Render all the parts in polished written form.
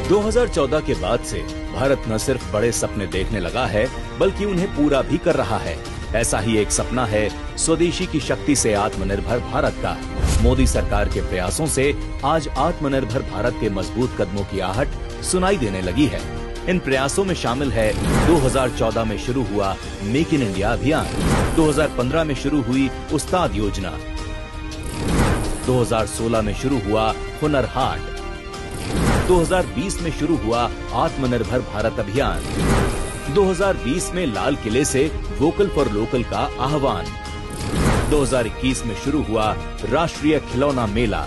2014 के बाद से भारत न सिर्फ बड़े सपने देखने लगा है, बल्कि उन्हें पूरा भी कर रहा है। ऐसा ही एक सपना है स्वदेशी की शक्ति से आत्मनिर्भर भारत का। मोदी सरकार के प्रयासों से आज आत्मनिर्भर भारत के मजबूत कदमों की आहट सुनाई देने लगी है। इन प्रयासों में शामिल है 2014 में शुरू हुआ मेक इन इंडिया अभियान, 2015 में शुरू हुई उस्ताद योजना, 2016 में शुरू हुआ हुनर हाट, 2020 में शुरू हुआ आत्मनिर्भर भारत अभियान, 2020 में लाल किले से वोकल फॉर लोकल का आह्वान, 2021 में शुरू हुआ राष्ट्रीय खिलौना मेला।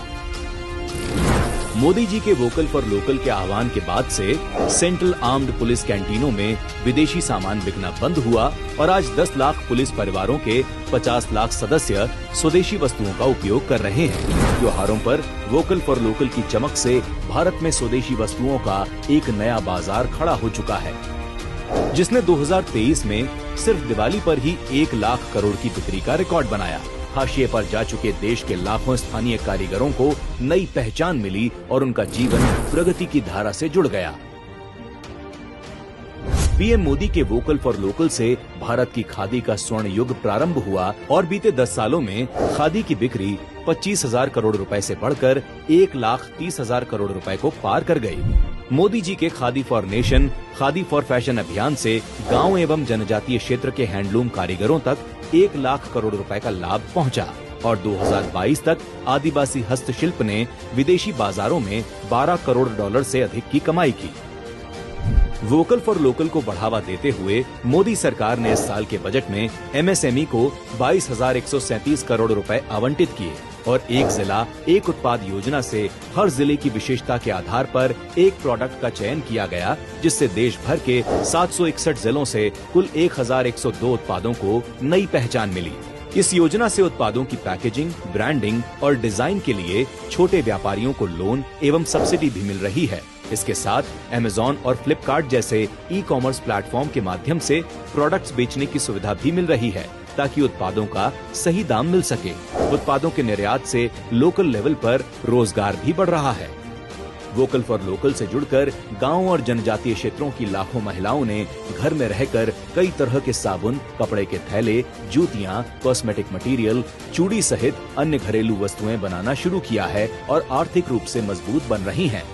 मोदी जी के वोकल फॉर लोकल के आह्वान के बाद से सेंट्रल आर्म्ड पुलिस कैंटीनों में विदेशी सामान बिकना बंद हुआ और आज 10 लाख पुलिस परिवारों के 50 लाख सदस्य स्वदेशी वस्तुओं का उपयोग कर रहे हैं। त्योहारों पर वोकल फॉर लोकल की चमक से भारत में स्वदेशी वस्तुओं का एक नया बाजार खड़ा हो चुका है, जिसने 2023 में सिर्फ दिवाली पर ही 1 लाख करोड़ की बिक्री का रिकॉर्ड बनाया। हाशिए पर जा चुके देश के लाखों स्थानीय कारीगरों को नई पहचान मिली और उनका जीवन प्रगति की धारा से जुड़ गया। पीएम मोदी के वोकल फॉर लोकल से भारत की खादी का स्वर्ण युग प्रारंभ हुआ और बीते 10 सालों में खादी की बिक्री 25,000 करोड़ रुपए से बढ़कर 1,30,000 करोड़ रुपए को पार कर गई। मोदी जी के khadi for nation, khadi for fashion अभियान से गांव एवं जनजातीय क्षेत्र के हैंडलूम कारीगरों तक 1 लाख करोड़ रुपए का लाभ पहुंचा और 2022 तक आदिवासी हस्तशिल्प ने विदेशी बाजारों में $12 करोड़ से अधिक की कमाई की। वोकल फॉर लोकल को बढ़ावा देते हुए मोदी सरकार ने इस साल के बजट में एमएसएमई को 22,137 करोड़ रुपए आवंटित किए और एक जिला एक उत्पाद योजना से हर जिले की विशेषता के आधार पर एक प्रोडक्ट का चयन किया गया, जिससे देश भर के 761 जिलों से कुल 1,102 उत्पादों को नई पहचान मिली। इस योजना से उत्पादों की पैकेजिंग, ब्रांडिंग और डिजाइन के लिए छोटे व्यापारियों को लोन एवं सब्सिडी भी मिल रही है। इसके साथ अमेज़न और फ्लिपकार्ट जैसे ई कॉमर्स प्लेटफॉर्म के माध्यम से प्रोडक्ट्स बेचने की सुविधा भी मिल रही है, ताकि उत्पादों का सही दाम मिल सके। उत्पादों के निर्यात से लोकल लेवल पर रोजगार भी बढ़ रहा है। वोकल फॉर लोकल से जुड़कर गांव और जनजातीय क्षेत्रों की लाखों महिलाओं ने घर में रहकर कई तरह के साबुन, कपड़े के थैले, जूतियां, कॉस्मेटिक मटेरियल, चूड़ी सहित अन्य घरेलू वस्तुएं बनाना शुरू किया है और आर्थिक रूप से मजबूत बन रही हैं।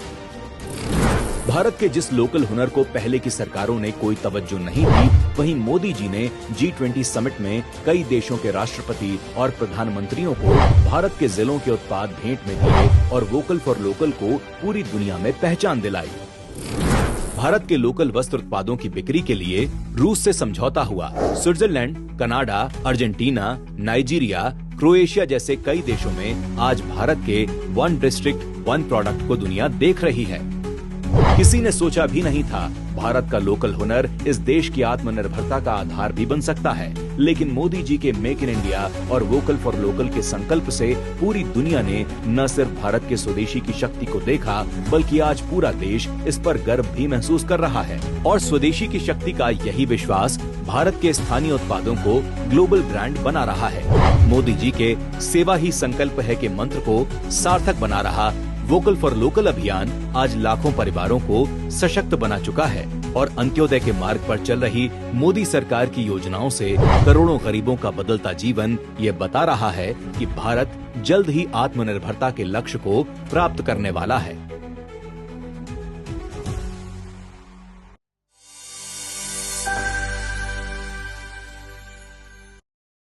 भारत के जिस लोकल हुनर को पहले की सरकारों ने कोई तवज्जो नहीं दी, वहीं मोदी जी ने G20 समिट में कई देशों के राष्ट्रपति और प्रधानमंत्रियों को भारत के जिलों के उत्पाद भेंट में दिए और वोकल फॉर लोकल को पूरी दुनिया में पहचान दिलाई। भारत के लोकल वस्त्र उत्पादों की बिक्री के लिए रूस से समझौता हुआ। Switzerland, Canada, Argentina, Nigeria, Croatia जैसे कई देशों में आज भारत के वन डिस्ट्रिक्ट वन प्रोडक्ट को दुनिया देख रही है। किसी ने सोचा भी नहीं था भारत का लोकल हुनर इस देश की आत्मनिर्भरता का आधार भी बन सकता है, लेकिन मोदी जी के मेक इन इंडिया और वोकल फॉर लोकल के संकल्प से पूरी दुनिया ने न सिर्फ भारत के स्वदेशी की शक्ति को देखा, बल्कि आज पूरा देश इस पर गर्व भी महसूस कर रहा है। और स्वदेशी की शक्ति का यही विश्वास भारत के स्थानीय उत्पादों को ग्लोबल ब्रांड बना रहा है। मोदी जी के सेवा ही संकल्प है के मंत्र को सार्थक बना रहा वोकल फॉर लोकल अभियान आज लाखों परिवारों को सशक्त बना चुका है और अंत्योदय के मार्ग पर चल रही मोदी सरकार की योजनाओं से करोड़ों गरीबों का बदलता जीवन ये बता रहा है कि भारत जल्द ही आत्मनिर्भरता के लक्ष्य को प्राप्त करने वाला है।